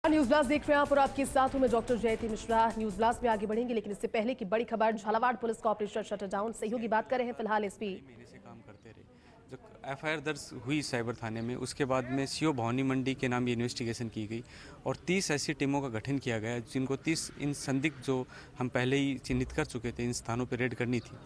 News blast देख रहे हैं आप और आपके साथ हूं मैं डॉक्टर जयती मिश्रा। न्यूज ब्लास्ट में आगे बढ़ेंगे, लेकिन इससे पहले की बड़ी खबर झालावाड़ पुलिस का ऑपरेशन शटर डाउन। सहयोगी बात कर रहे हैं फिलहाल एसपी महीने से काम करते रहे। जो एफआईआर दर्ज हुई साइबर थाने में, उसके बाद में सीओ भवानी मंडी के नाम ये इन्वेस्टिगेशन की गई और 30 ऐसी टीमों का गठन किया गया जिनको 30 इन संदिग्ध जो हम पहले ही चिन्हित कर चुके थे, इन स्थानों पर रेड करनी थी।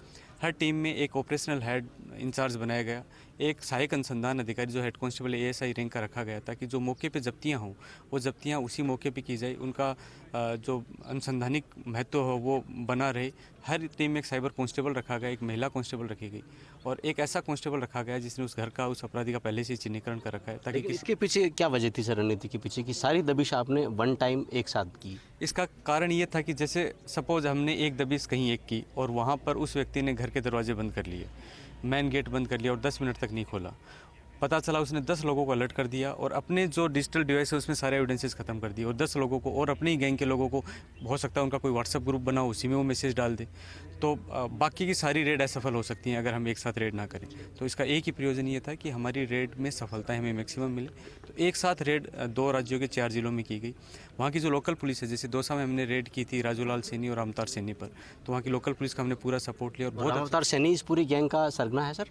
हर टीम में एक ऑपरेशनल हेड इंचार्ज बनाया गया, एक सहायक अनुसंधान अधिकारी जो हेड कांस्टेबल एएसआई रैंक का रखा गया ताकि जो मौके पे जब्तियां हों वो जब्तियां उसी मौके पे की जाए, उनका जो अनुसंधानिक महत्व हो वो बना रहे। हर टीम में एक साइबर कांस्टेबल रखा गया, एक महिला कांस्टेबल रखी गई और एक ऐसा कांस्टेबल रखा गया जिसने उस घर का, उस अपराधी का पहले से चिन्हीकरण कर रखा है ताकि इसके पीछे क्या वजह थी सर, रणनीति के पीछे की सारी दबिश आपने वन टाइम एक साथ की? इसका कारण ये था कि जैसे सपोज हमने एक दबिश कहीं एक की और वहाँ पर उस व्यक्ति ने घर के दरवाजे बंद कर लिए, मेन गेट बंद कर लिया और 10 मिनट तक नहीं खोला। पता चला उसने 10 लोगों को अलर्ट कर दिया और अपने जो डिजिटल डिवाइस है उसमें सारे एविडेंसेस खत्म कर दिए और 10 लोगों को और अपने ही गैंग के लोगों को, हो सकता है उनका कोई व्हाट्सएप ग्रुप बना हो उसी में वो मैसेज डाल दे, तो बाकी की सारी रेड असफल हो सकती हैं अगर हम एक साथ रेड ना करें। तो इसका एक ही प्रयोजन ये था कि हमारी रेड में सफलता हमें मैक्सिमम मिले। तो एक साथ रेड 2 राज्यों के 4 जिलों में की गई। वहाँ की जो लोकल पुलिस है, जैसे दौसा में हमने रेड की थी राजूलाल सैनी और अवतार सैनी पर, तो वहाँ की लोकल पुलिस का हमने पूरा सपोर्ट लिया और बहुत अवतार सैनी इस पूरी गैंग का सरगना है सर?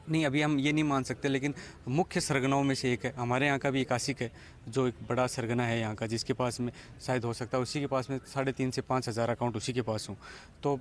नहीं, अभी हम ये नहीं मान सकते, लेकिन मुख्य सरगनाओं में से एक है। हमारे यहाँ का भी एक आशिक है जो एक बड़ा सरगना है यहाँ का, जिसके पास में शायद हो सकता है उसी के पास में 3,500 से 5,000 अकाउंट उसी के पास हों। तो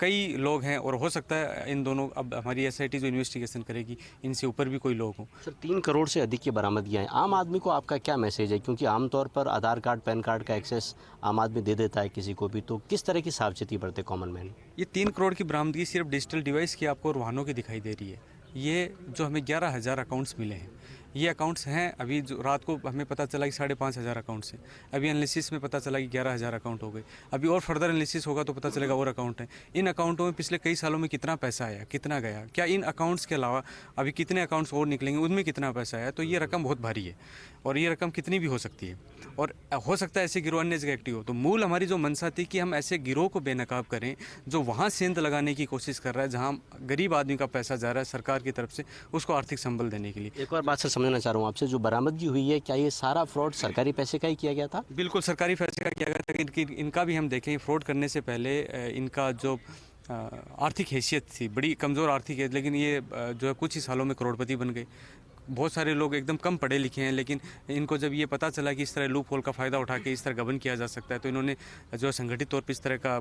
कई लोग हैं और हो सकता है इन दोनों, अब हमारी एसआईटी जो इन्वेस्टिगेशन करेगी इनसे ऊपर भी कोई लोग हों। सर 3 करोड़ से अधिक की बरामदगियाँ हैं। आम आदमी को आपका क्या मैसेज है, क्योंकि आमतौर पर आधार कार्ड पैन कार्ड का एक्सेस आम आदमी दे देता है किसी को भी, तो किस तरह की सावचेती बरते कॉमन मैन? ये 3 करोड़ की बरामदगी सिर्फ डिजिटल डिवाइस की आपको और वाहनों की दिखाई दे रही है। ये जो हमें 11,000 अकाउंट्स मिले हैं, ये अकाउंट्स हैं। अभी जो रात को हमें पता चला कि 5,500 अकाउंट्स हैं। अभी एनालिसिस में पता चला कि 11,000 अकाउंट हो गए। अभी और फर्दर एनालिसिस होगा तो पता चलेगा और अकाउंट हैं। इन अकाउंटों में पिछले कई सालों में कितना पैसा आया, कितना गया, क्या इन अकाउंट्स के अलावा अभी कितने अकाउंट्स और निकलेंगे, उनमें कितना पैसा आया। तो ये रकम बहुत भारी है और ये रकम कितनी भी हो सकती है और हो सकता है ऐसे गिरोह अन्य जगह एक्टिव हो। तो मूल हमारी जो मंशा थी कि हम ऐसे गिरोह को बेनकाब करें जो वहाँ सेंध लगाने की कोशिश कर रहा है, जहाँ गरीब आदमी का पैसा जा रहा है सरकार की तरफ से, उसको आर्थिक संबल देने के लिए। एक और बात सर समझना चाह रहा हूँ आपसे, जो बरामदगी हुई है क्या ये सारा फ्रॉड सरकारी पैसे का ही किया गया था? बिल्कुल सरकारी पैसे का किया गया था। इनका भी हम देखें, फ्रॉड करने से पहले इनका जो आर्थिक हैसियत थी बड़ी कमज़ोर आर्थिक है, लेकिन ये जो है कुछ ही सालों में करोड़पति बन गए। बहुत सारे लोग एकदम कम पढ़े लिखे हैं, लेकिन इनको जब ये पता चला कि इस तरह लूप होल का फ़ायदा उठा के इस तरह गबन किया जा सकता है, तो इन्होंने जो है संगठित तौर पर इस तरह का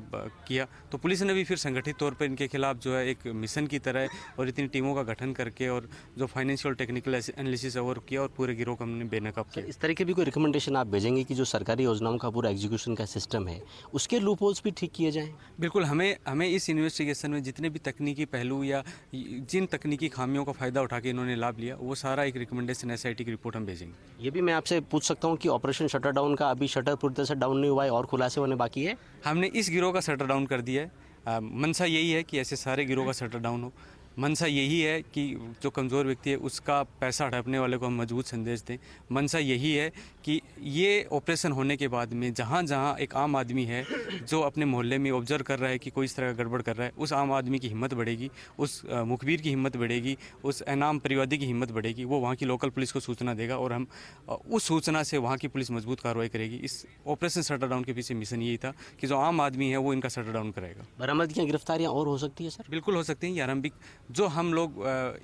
किया। तो पुलिस ने भी फिर संगठित तौर पर इनके खिलाफ जो है एक मिशन की तरह और इतनी टीमों का गठन करके और जो फाइनेंशियल टेक्निकल एनालिसिस और किया और पूरे गिरोह को हमने बेनकाब किया। इस तरह के भी कोई रिकमेंडेशन आप भेजेंगे कि जो सरकारी योजनाओं का पूरा एग्जीक्यूशन का सिस्टम है उसके लूप होल्स भी ठीक किए जाएँ? बिल्कुल, हमें इस इन्वेस्टिगेशन में जितने भी तकनीकी पहलू या जिन तकनीकी खामियों का फ़ायदा उठा के इन्होंने लाभ लिया, वो सारा एक रिकमेंडेशन एसआईटी की रिपोर्ट हम भेजेंगे। ये भी मैं आपसे पूछ सकता हूँ कि ऑपरेशन शटर डाउन का अभी शटर पूरी तरह से डाउन नहीं हुआ है और खुलासे होने बाकी है? हमने इस गिरोह का शटर डाउन कर दिया है। मंशा यही है कि ऐसे सारे गिरोह का शटर डाउन हो। मंशा यही है कि जो कमज़ोर व्यक्ति है उसका पैसा हड़पने वाले को हम मजबूत संदेश दें। मंशा यही है कि ये ऑपरेशन होने के बाद में जहाँ जहाँ एक आम आदमी है जो अपने मोहल्ले में ऑब्जर्व कर रहा है कि कोई इस तरह का गड़बड़ कर रहा है, उस आम आदमी की हिम्मत बढ़ेगी, उस मुखबिर की हिम्मत बढ़ेगी, उस इनाम परिवादी की हिम्मत बढ़ेगी। वो वहाँ की लोकल पुलिस को सूचना देगा और हम उस सूचना से वहाँ की पुलिस मजबूत कार्रवाई करेगी। इस ऑपरेशन शटर डाउन के पीछे मिशन यही था कि जो आम आदमी है वो इनका शटर डाउन करेगा। बरामदगियाँ गिरफ्तारियाँ और हो सकती है सर? बिल्कुल हो सकती हैं। ये आरंभिक जो हम लोग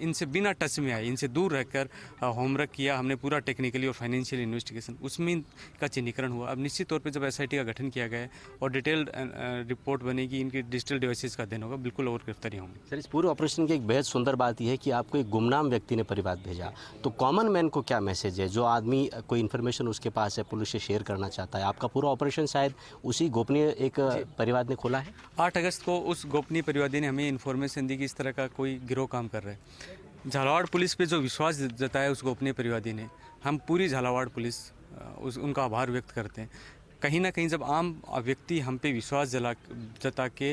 इनसे बिना टच में आए, इनसे दूर रहकर होमवर्क किया हमने पूरा टेक्निकली और फाइनेंशियल इन्वेस्टिगेशन, उसमें का चिन्हीकरण हुआ। अब निश्चित तौर पे जब एसआईटी का गठन किया गया है और डिटेल्ड रिपोर्ट बनेगी, इनकी डिजिटल डिवाइसेस का अध्ययन होगा, बिल्कुल और गिरफ्तारियाँ होंगी। सर इस पूरे ऑपरेशन की एक बेहद सुंदर बात यह है कि आपको एक गुमनाम व्यक्ति ने परिवार भेजा, तो कॉमन मैन को क्या मैसेज है? जो आदमी कोई इन्फॉर्मेशन उसके पास है पुलिस से शेयर करना चाहता है, आपका पूरा ऑपरेशन शायद उसी गोपनीय एक परिवार ने खोला है। 8 अगस्त को उस गोपनीय परिवादी ने हमें इन्फॉर्मेशन दी कि इस तरह का कोई गिरोह काम कर रहा है। झालावाड़ पुलिस पे जो विश्वास जताया उस गोपनीय परिवादी ने, हम पूरी झालावाड़ पुलिस उनका आभार व्यक्त करते हैं। कहीं ना कहीं जब आम व्यक्ति हम पे विश्वास जता के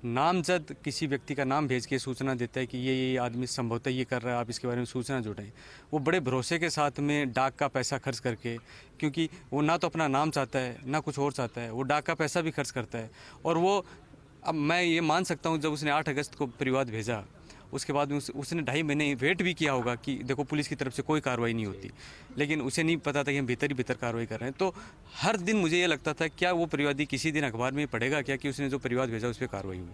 नामजद किसी व्यक्ति का नाम भेज के सूचना देता है कि ये आदमी संभवतः ये कर रहा है, आप इसके बारे में सूचना जुटाएं, वो बड़े भरोसे के साथ में डाक का पैसा खर्च करके, क्योंकि वो ना तो अपना नाम चाहता है ना कुछ और चाहता है, वो डाक का पैसा भी खर्च करता है। और वो, अब मैं ये मान सकता हूँ जब उसने 8 अगस्त को परिवाद भेजा उसके बाद उसने 2.5 महीने वेट भी किया होगा कि देखो पुलिस की तरफ से कोई कार्रवाई नहीं होती, लेकिन उसे नहीं पता था कि हम भीतर ही भीतर कार्रवाई कर रहे हैं। तो हर दिन मुझे ये लगता था क्या वो परिवादी किसी दिन अखबार में पढ़ेगा क्या कि उसने जो परिवाद भेजा उस पर कार्रवाई हुई,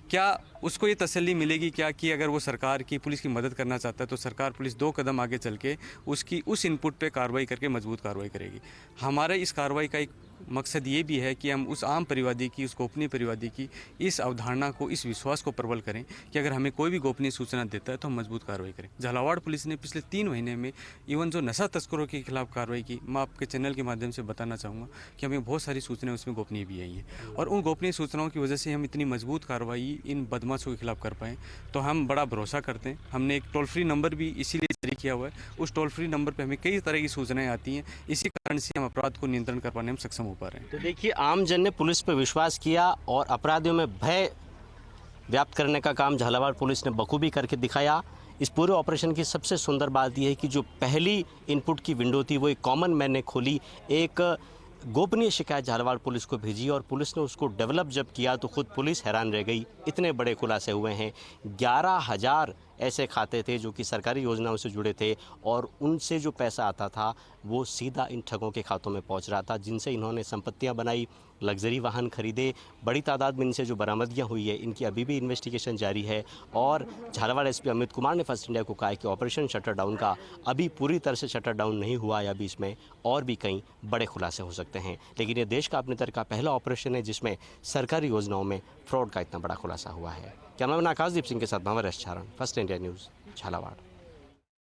क्या उसको ये तसल्ली मिलेगी क्या कि अगर वो सरकार की पुलिस की मदद करना चाहता है तो सरकार पुलिस 2 कदम आगे चल के उसकी उस इनपुट पे कार्रवाई करके मजबूत कार्रवाई करेगी। हमारे इस कार्रवाई का एक मकसद ये भी है कि हम उस आम परिवादी की, उस गोपनीय परिवादी की इस अवधारणा को, इस विश्वास को प्रबल करें कि अगर हमें कोई भी गोपनीय सूचना देता है तो हम मजबूत कार्रवाई करें। झालावाड़ पुलिस ने पिछले 3 महीने में इवन जो नशा तस्करों के खिलाफ कार्रवाई की, मैं आपके चैनल के माध्यम से बताना चाहूँगा कि हमें बहुत सारी सूचनाएं उसमें गोपनीय भी आई हैं और उन गोपनीय सूचनाओं की वजह से हम इतनी मजबूत कार्रवाई इन बदमाशों के खिलाफ कर पाएँ। तो हम बड़ा भरोसा करते हैं। हमने एक टोल फ्री नंबर भी इसीलिए जारी किया हुआ है, उस टोल फ्री नंबर पर हमें कई तरह की सूचनाएं आती हैं, इसी कारण से हम अपराध को नियंत्रण कर पाने में सक्षम हो पा रहे हैं। तो देखिए, आम जन ने पुलिस पर विश्वास किया और अपराधियों में भय व्याप्त करने का काम झालावाड़ पुलिस ने बखूबी करके दिखाया। इस पूरे ऑपरेशन की सबसे सुंदर बात यह है कि जो पहली इनपुट की विंडो थी वो एक कॉमन मैन ने खोली, एक गोपनीय शिकायत झालावाड़ पुलिस को भेजी और पुलिस ने उसको डेवलप जब किया तो खुद पुलिस हैरान रह गई। इतने बड़े खुलासे हुए हैं। 11,000 ऐसे खाते थे जो कि सरकारी योजनाओं से जुड़े थे और उनसे जो पैसा आता था वो सीधा इन ठगों के खातों में पहुंच रहा था, जिनसे इन्होंने संपत्तियां बनाई, लग्जरी वाहन खरीदे। बड़ी तादाद में इनसे जो बरामदगियां हुई है, इनकी अभी भी इन्वेस्टिगेशन जारी है और झालावाड़ एसपी अमित कुमार ने फर्स्ट इंडिया को कहा है कि ऑपरेशन शटर डाउन का अभी पूरी तरह से शटर डाउन नहीं हुआ है, अभी इसमें और भी कई बड़े खुलासे हो सकते हैं। लेकिन ये देश का अपने तरह का पहला ऑपरेशन है जिसमें सरकारी योजनाओं में फ्रॉड का इतना बड़ा खुलासा हुआ है। कैमरामैन आकाशदीप सिंह के साथ भंवर एस चारण, फर्स्ट इंडिया न्यूज़, झालावाड़।